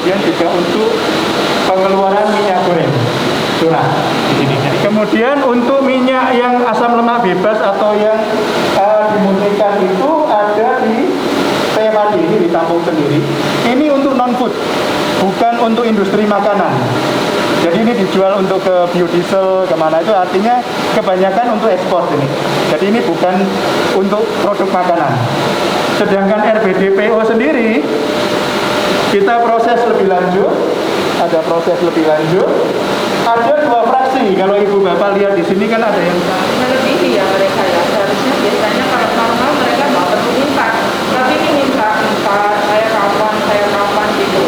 kemudian juga untuk pengeluaran minyak goreng curah di sini. Jadi kemudian untuk minyak yang asam lemak bebas atau yang dimurnikan itu ada di TMAD ini ditampung sendiri. Ini untuk non food, bukan untuk industri makanan. Jadi ini dijual untuk ke biodiesel kemana, itu artinya kebanyakan untuk ekspor ini. Jadi ini bukan untuk produk makanan. Sedangkan RBDPO sendiri kita proses lebih lanjut, ada proses lebih lanjut. Ada 2 fraksi. Kalau ibu bapak lihat di sini kan ada yang melebihi ya mereka ya. Seharusnya biasanya kalau normal mereka nggak perlu minta, tapi ini minta saya kapan gitu.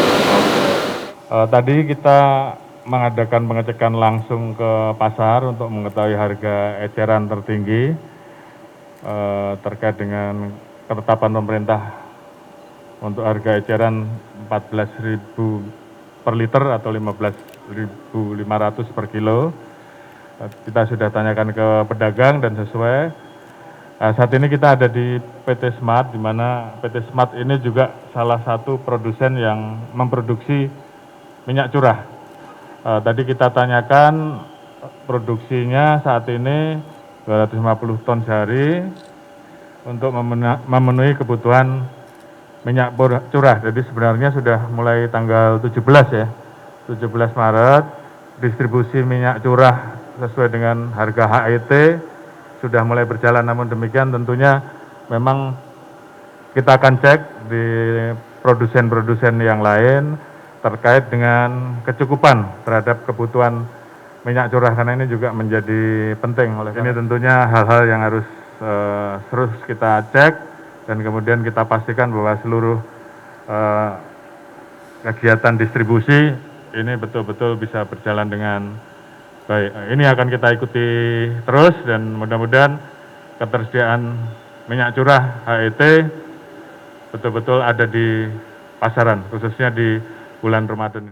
Tadi kita mengadakan pengecekan langsung ke pasar untuk mengetahui harga eceran tertinggi terkait dengan ketetapan pemerintah untuk harga eceran 14.000 per liter atau 15.500 per kilo. Kita sudah tanyakan ke pedagang dan sesuai. Saat ini kita ada di PT Smart, di mana PT Smart ini juga salah satu produsen yang memproduksi minyak curah. Tadi kita tanyakan produksinya saat ini 250 ton sehari untuk memenuhi kebutuhan minyak curah. Jadi sebenarnya sudah mulai tanggal 17 ya, 17 Maret, distribusi minyak curah sesuai dengan harga HET sudah mulai berjalan. Namun demikian tentunya memang kita akan cek di produsen-produsen yang lain terkait dengan kecukupan terhadap kebutuhan minyak curah, karena ini juga menjadi penting. Oleh ini tentunya hal-hal yang harus terus kita cek dan kemudian kita pastikan bahwa seluruh kegiatan distribusi ini betul-betul bisa berjalan dengan baik. Ini akan kita ikuti terus dan mudah-mudahan ketersediaan minyak curah HET betul-betul ada di pasaran, khususnya di bulan Ramadan.